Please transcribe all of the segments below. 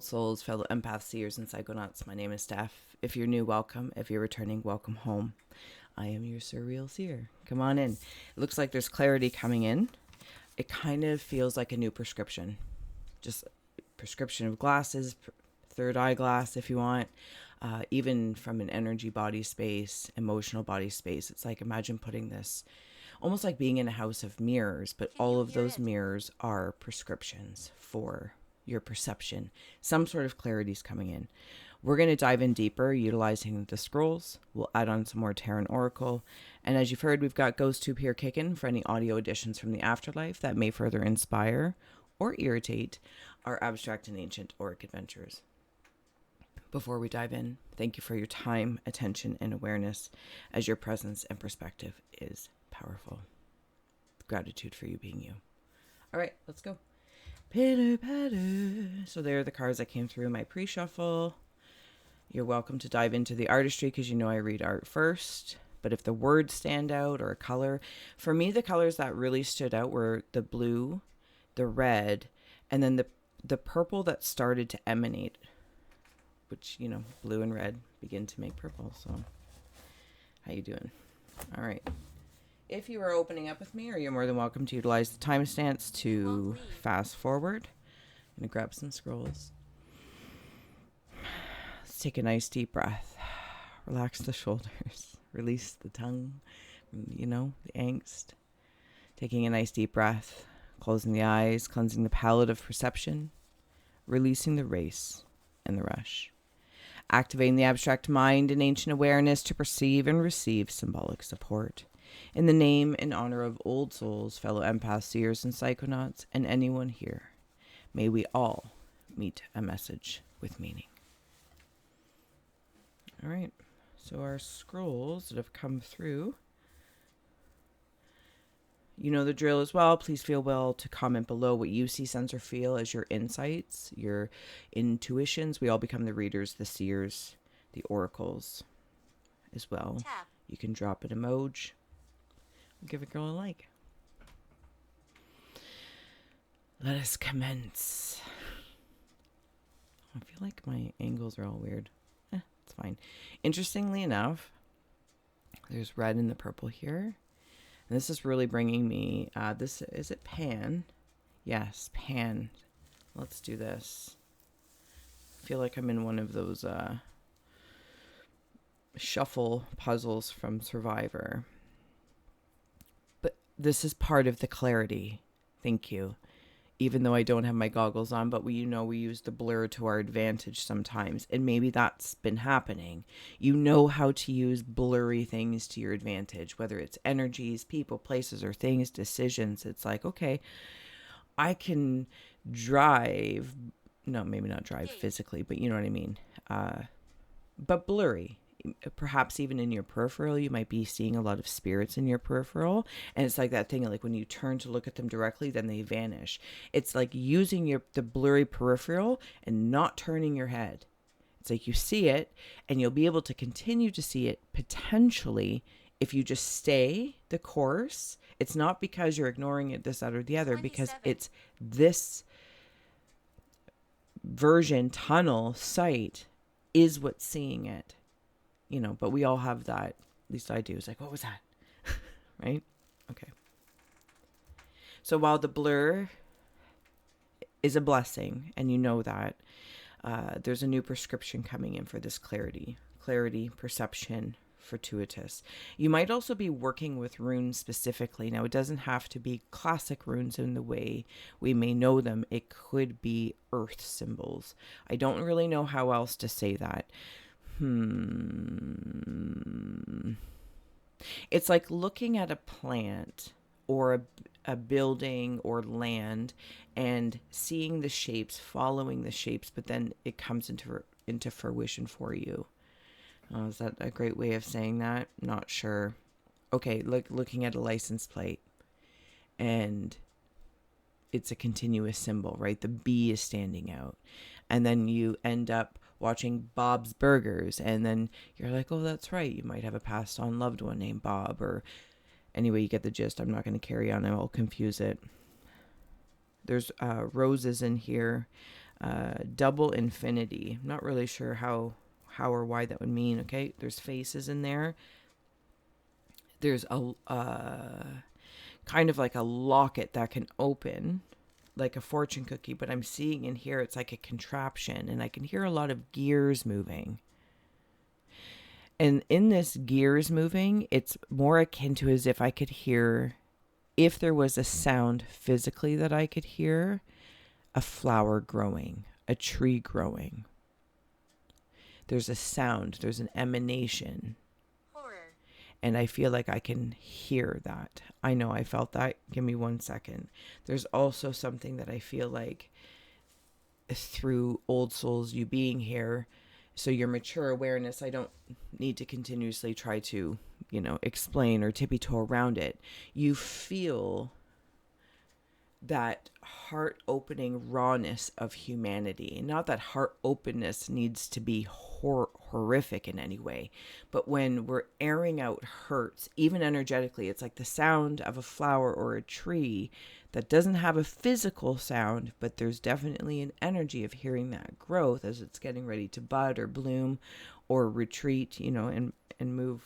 old souls, fellow empaths, seers, and psychonauts. My name is Steph. If you're new, welcome. If you're returning, welcome home. I am your surreal seer. Come on in. It looks like there's clarity coming in. It kind of feels like a new prescription. Just prescription of glasses, third eye glass if you want. Even from an energy body space, emotional body space. It's like, imagine putting this almost like being in a house of mirrors, but all of those mirrors are prescriptions for your perception. Some sort of clarity is coming in. We're going to dive in deeper utilizing the scrolls. We'll add on some more Tarot and Oracle. And as you've heard, we've got GhostTube here kicking for any audio additions from the afterlife that may further inspire or irritate our abstract and ancient auric adventures. Before we dive in, thank you for your time, attention, and awareness, as your presence and perspective is powerful. Gratitude for you being you. All right, let's go. Pitter patter. So there are the cards that came through my pre-shuffle. You're welcome to dive into the artistry because you know I read art first. But if the words stand out or a color, for me the colors that really stood out were the blue, the red, and then the purple that started to emanate, which, you know, blue and red begin to make purple. So how you doing? All right. If you are opening up with me, or you're more than welcome to utilize the timestamps to fast forward. I'm going to grab some scrolls. Let's take a nice deep breath. Relax the shoulders. Release the tongue, you know, the angst. Taking a nice deep breath. Closing the eyes, cleansing the palette of perception. Releasing the race and the rush. Activating the abstract mind and ancient awareness to perceive and receive symbolic support. In the name and honor of old souls, fellow empaths, seers, and psychonauts, and anyone here, may we all meet a message with meaning. All right, so our scrolls that have come through, you know the drill as well. Please feel well to comment below what you see, sense, or feel as your insights, your intuitions. We all become the readers, the seers, the oracles as well. Tap. You can drop an emoji. Give a girl a like. Let us commence. I feel like my angles are all weird. It's fine. Interestingly enough, there's red in the purple here. And this is really bringing me, is it Pan? Yes, Pan. Let's do this. I feel like I'm in one of those shuffle puzzles from Survivor. This is part of the clarity. Thank you. Even though I don't have my goggles on, but we use the blur to our advantage sometimes. And maybe that's been happening. You know how to use blurry things to your advantage, whether it's energies, people, places, or things, decisions. It's like, okay, I can drive. No, maybe not drive physically, but you know what I mean. But blurry. Perhaps even in your peripheral, you might be seeing a lot of spirits in your peripheral. And it's like that thing, like when you turn to look at them directly, then they vanish. It's like using the blurry peripheral and not turning your head. It's like you see it and you'll be able to continue to see it potentially if you just stay the course. It's not because you're ignoring it, this, that, or the other, because it's this version, tunnel, sight is what's seeing it. You know, but we all have that. At least I do. It's like, what was that? Right? Okay. So while the blur is a blessing, and you know that, there's a new prescription coming in for this clarity. Clarity, perception, fortuitous. You might also be working with runes specifically. Now, it doesn't have to be classic runes in the way we may know them. It could be earth symbols. I don't really know how else to say that. It's like looking at a plant or a building or land and seeing the shapes, following the shapes, but then it comes into fruition for you. Is that a great way of saying that? Not sure. Okay, looking at a license plate and it's a continuous symbol, right? The B is standing out. And then you end up watching Bob's Burgers, and then you're like, oh, that's right. You might have a passed on loved one named Bob, or anyway, you get the gist. I'm not going to carry on. I will confuse it. There's roses in here. double infinity. I'm not really sure how or why that would mean. Okay, there's faces in there. There's a kind of like a locket that can open like a fortune cookie, but I'm seeing in here it's like a contraption, and I can hear a lot of gears moving. And in this gears moving, it's more akin to as if I could hear, if there was a sound physically that I could hear, a flower growing, a tree growing. There's a sound, there's an emanation. Horror. And I feel like I can hear that. I know I felt that. Give me 1 second. There's also something that I feel like through Old Souls, you being here, so your mature awareness, I don't need to continuously try to, explain or tippy-toe around it. You feel that heart-opening rawness of humanity. Not that heart openness needs to be horrific in any way, but when we're airing out hurts, even energetically, it's like the sound of a flower or a tree that doesn't have a physical sound, but there's definitely an energy of hearing that growth as it's getting ready to bud or bloom or retreat, and move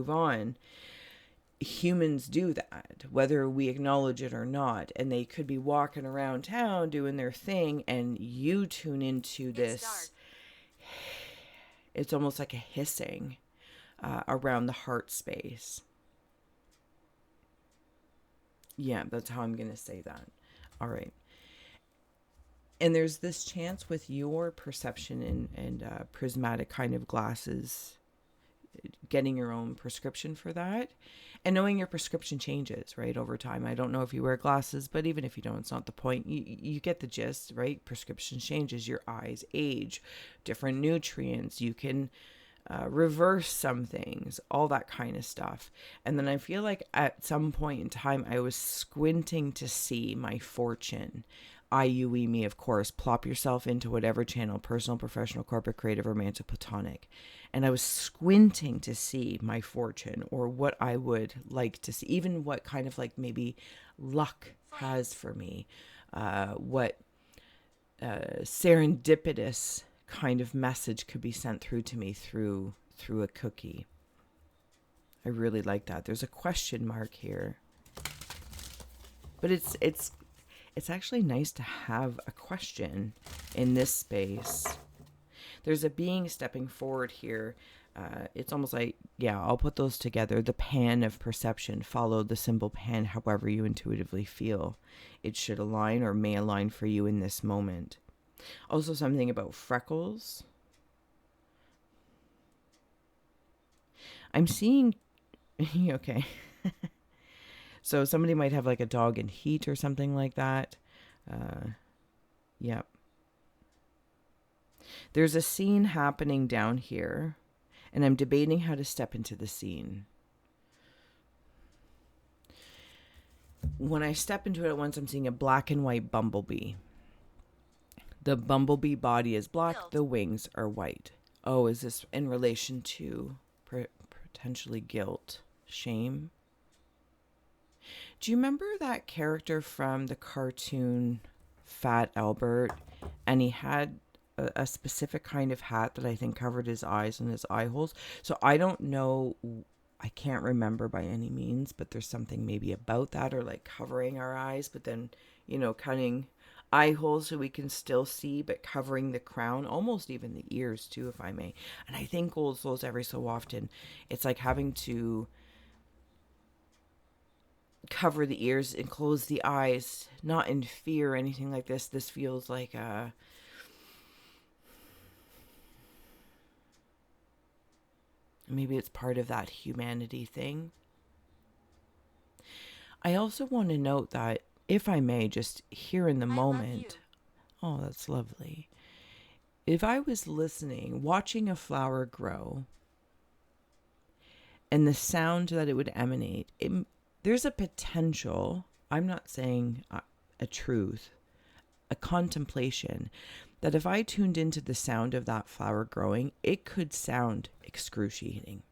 on. Humans do that, whether we acknowledge it or not, and they could be walking around town doing their thing, and you tune into this. It's almost like a hissing around the heart space. Yeah, that's how I'm going to say that. All right. And there's this chance with your perception and prismatic kind of glasses, getting your own prescription for that, and knowing your prescription changes, right, over time. I don't know if you wear glasses, but even if you don't, it's not the point. You get the gist, right? Prescription changes, your eyes age, different nutrients, you can reverse some things, all that kind of stuff. And then I feel like at some point in time, I was squinting to see my fortune. IUE me, of course. Plop yourself into whatever channel, personal, professional, corporate, creative, romantic, platonic. And I was squinting to see my fortune, or what I would like to see, even what kind of like maybe luck has for me, what serendipitous kind of message could be sent through to me through a cookie. I really like that. There's a question mark here, but it's actually nice to have a question in this space. There's a being stepping forward here. It's almost like, yeah, I'll put those together. The pan of perception. Follow the symbol pan however you intuitively feel it should align or may align for you in this moment. Also something about freckles. I'm seeing... Okay. So somebody might have like a dog in heat or something like that. Yep. There's a scene happening down here, and I'm debating how to step into the scene. When I step into it at once, I'm seeing a black and white bumblebee. The bumblebee body is black, the wings are white. Oh, is this in relation to potentially guilt, shame? Do you remember that character from the cartoon Fat Albert? And he had a specific kind of hat that I think covered his eyes and his eye holes. So I don't know, I can't remember by any means, but there's something maybe about that, or like covering our eyes, but then, cutting eye holes so we can still see, but covering the crown, almost even the ears too, if I may. And I think Old Souls, every so often, it's like having to cover the ears and close the eyes, not in fear or anything like this. This feels like maybe it's part of that humanity thing. I also want to note that, if I may, just here in the moment. Oh, that's lovely. If I was listening, watching a flower grow, and the sound that it would emanate, there's a potential, I'm not saying a truth, a contemplation, that if I tuned into the sound of that flower growing, it could sound excruciating.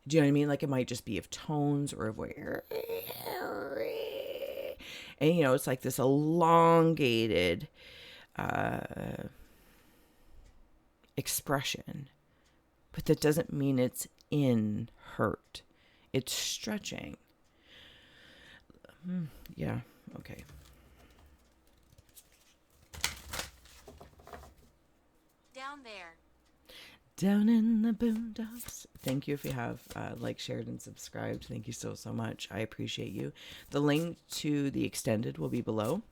Do you know what I mean? Like, it might just be of tones or of where, and it's like this elongated expression, but that doesn't mean it's in hurt. It's stretching. Yeah, okay. Down there. Down in the boondocks. Thank you if you have liked, shared, and subscribed. Thank you so, so much. I appreciate you. The link to the extended will be below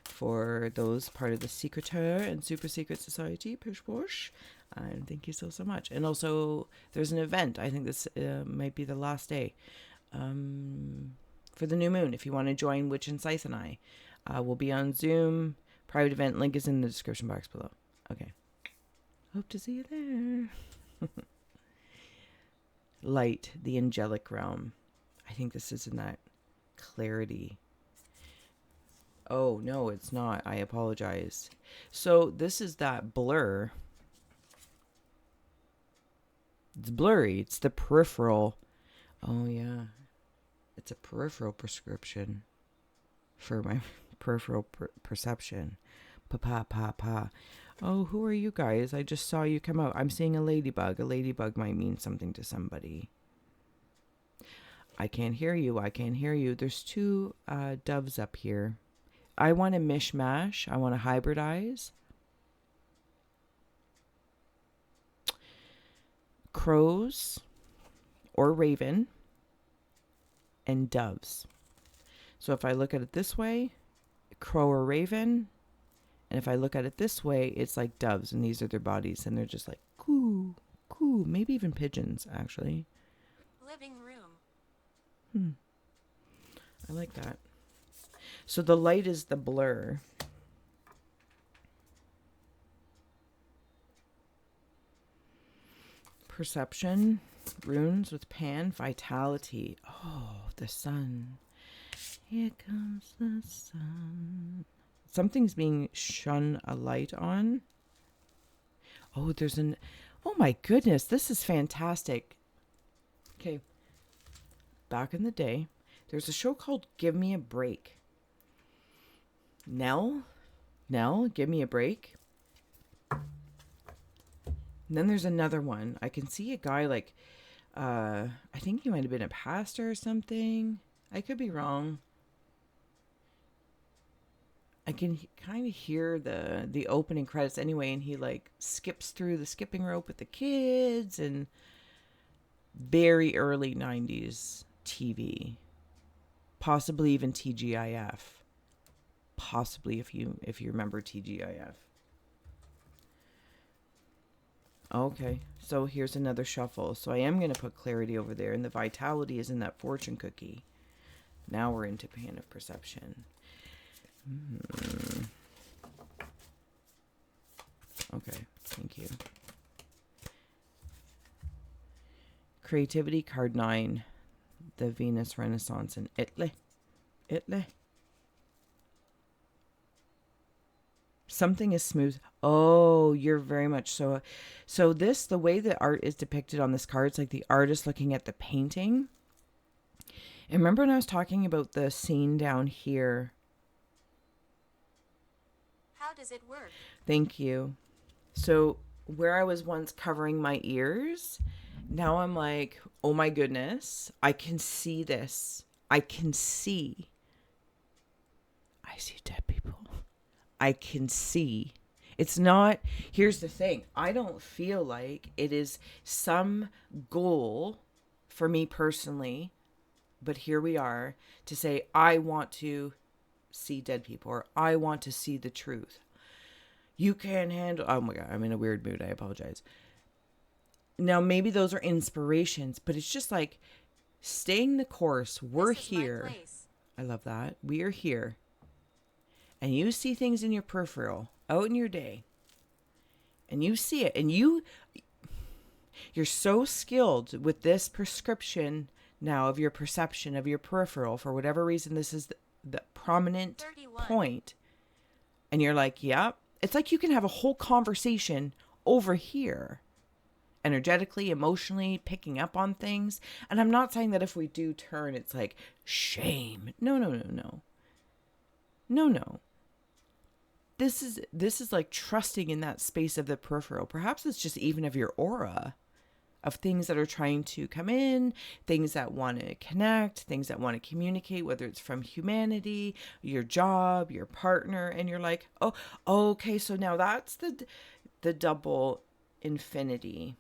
for those part of the Secreteur and Super Secret Society. Push, push. And thank you so, so much. And also, there's an event. I think this might be the last day for the new moon. If you want to join Witch and Scythe and I, we'll be on Zoom. Private event link is in the description box below. Okay. Hope to see you there. Light, the angelic realm. I think this is in that clarity. Oh, no, it's not. I apologize. So this is that blur. It's blurry. It's the peripheral. Oh, yeah. It's a peripheral prescription for my peripheral perception. Pa. Oh, who are you guys? I just saw you come out. I'm seeing a ladybug. A ladybug might mean something to somebody. I can't hear you. I can't hear you. There's two doves up here. I want to mishmash. I want to hybridize. Crows or raven and doves. So if I look at it this way, crow or raven. And if I look at it this way, it's like doves, and these are their bodies, and they're just like, coo, coo. Maybe even pigeons, actually. Living room. I like that. So the light is the blur. Perception, runes with pan, vitality. Oh, the sun. Here comes the sun. Something's being shone a light on. Oh, oh my goodness, this is fantastic. Okay. Back in the day, there's a show called Give Me a Break. Nell, Give Me a Break. And then there's another one. I can see a guy like, I think he might have been a pastor or something. I could be wrong. I can kind of hear the opening credits anyway, and he like skips through the skipping rope with the kids, and very early 90s TV. Possibly even TGIF. Possibly if you remember TGIF. Okay, so here's another shuffle. So I am going to put clarity over there, and the vitality is in that fortune cookie. Now we're into pan of perception. Okay, thank you. Creativity, card 9. The Venus Renaissance in Italy. Something is smooth. Oh, you're very much so. So this, the way the art is depicted on this card, it's like the artist looking at the painting. And remember when I was talking about the scene down here? How does it work? Thank you. So where I was once covering my ears, now I'm like, oh my goodness, I can see this. I see dead people. I can see. It's not, here's the thing. I don't feel like it is some goal for me personally, but here we are to say, I want to see dead people, or I want to see the truth. You can't handle, oh my God, I'm in a weird mood. I apologize. Now, maybe those are inspirations, but it's just like staying the course. We're here. I love that. We are here. And you see things in your peripheral, out in your day. And you see it. And you're so skilled with this prescription now of your perception of your peripheral. For whatever reason, this is the prominent 31. point. And you're like, yeah. It's like you can have a whole conversation over here. Energetically, emotionally, picking up on things. And I'm not saying that if we do turn, it's like shame. No. this is like trusting in that space of the peripheral. Perhaps it's just even of your aura, of things that are trying to come in, things that want to connect, things that want to communicate, whether it's from humanity, your job, your partner, and you're like, oh, okay, so now that's the double infinity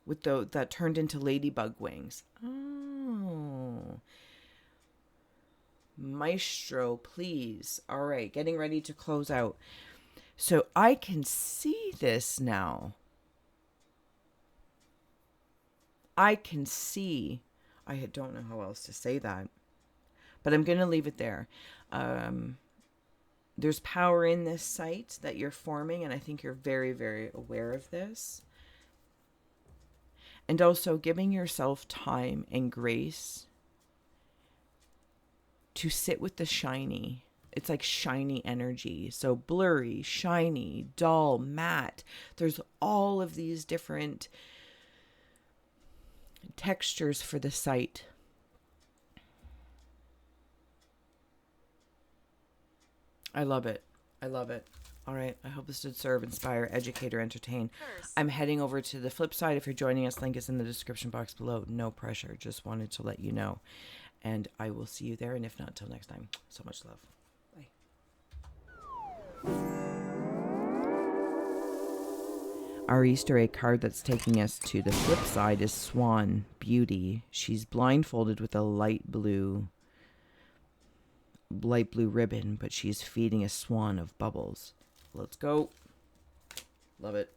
with that turned into ladybug wings. Oh. Maestro, please. All right, getting ready to close out. So I can see this now. I can see. I don't know how else to say that, but I'm going to leave it there. There's power in this site that you're forming, and I think you're very, very aware of this. And also giving yourself time and grace to sit with the shiny. It's like shiny energy. So blurry, shiny, dull, matte. There's all of these different textures for the site. I love it. I love it. All right. I hope this did serve, inspire, educate, or entertain. I'm heading over to the Flipside. If you're joining us, link is in the description box below. No pressure. Just wanted to let you know. And I will see you there. And if not, till next time. So much love. Bye. Our Easter egg card that's taking us to the flip side is Swan Beauty. She's blindfolded with a light blue ribbon, but she's feeding a swan of bubbles. Let's go. Love it.